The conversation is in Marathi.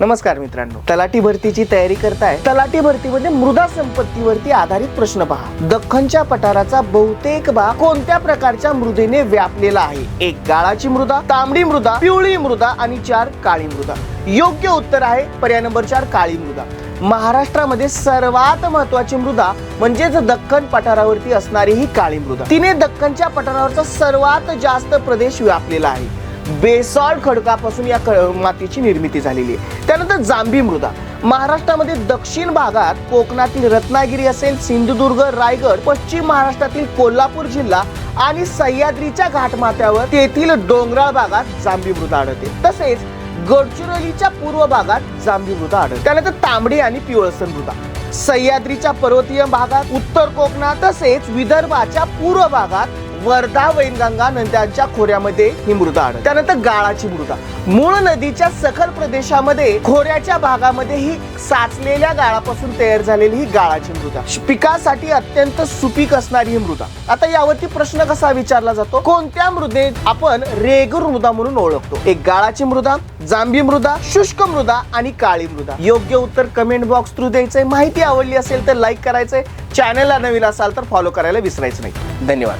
नमस्कार मित्रांनो, तलाठी भरतीची तयारी करताय? तलाठी भरतीमध्ये मृदा संपत्तीवरती आधारित प्रश्न पहा. दख्खनच्या पठाराचा बहुतेक भाग कोणत्या प्रकारच्या मृदेने व्यापलेला आहे? 1 गाळाची मृदा, तांबडी मृदा, पिवळी मृदा आणि 4 काळी मृदा. योग्य उत्तर आहे पर्याय नंबर 4 काळी मृदा. महाराष्ट्रामध्ये सर्वात महत्वाची मृदा म्हणजेच दख्खन पठारावरती असणारी ही काळी मृदा. तिने दख्खनच्या पठारावरचा सर्वात जास्त प्रदेश व्यापलेला आहे. बेसॉल्ट खडकापासून या मातीची निर्मिती झालेली आहे. त्यानंतर जांभी मृदा. महाराष्ट्रामध्ये दक्षिण भागात कोकणातील रत्नागिरी असेल, सिंधुदुर्ग, रायगड, पश्चिम महाराष्ट्रातील कोल्हापूर जिल्हा आणि सह्याद्रीच्या घाटमाथ्यावर तेथील डोंगराळ भागात जांभी मृदा आढळते. तसेच गडचिरोलीच्या पूर्व भागात जांभी मृदा आढळते. त्यानंतर तांबडी आणि पिवळसर मृदा. सह्याद्रीच्या पर्वतीय भागात, उत्तर कोकणात तसेच विदर्भाच्या पूर्व भागात वर्धा वैनगंगा नद्यांच्या खोऱ्यामध्ये ही मृदा आढळते. त्यानंतर गाळाची मृदा. मूळ नदीच्या सखल प्रदेशामध्ये खोऱ्याच्या भागामध्ये ही साचलेल्या गाळापासून तयार झालेली ही गाळाची मृदा. पिकासाठी अत्यंत सुपीक असणारी ही मृदा. आता यावरती प्रश्न कसा विचारला जातो? कोणत्या मृदे आपण रेगूर मृदा म्हणून ओळखतो? 1 गाळाची मृदा, जांभी मृदा, शुष्क मृदा आणि काळी मृदा. योग्य उत्तर कमेंट बॉक्स थ्रू द्यायचंय. माहिती आवडली असेल तर लाईक करायचंय. चॅनलला नवीन असाल तर फॉलो करायला विसरायचं नाही. धन्यवाद.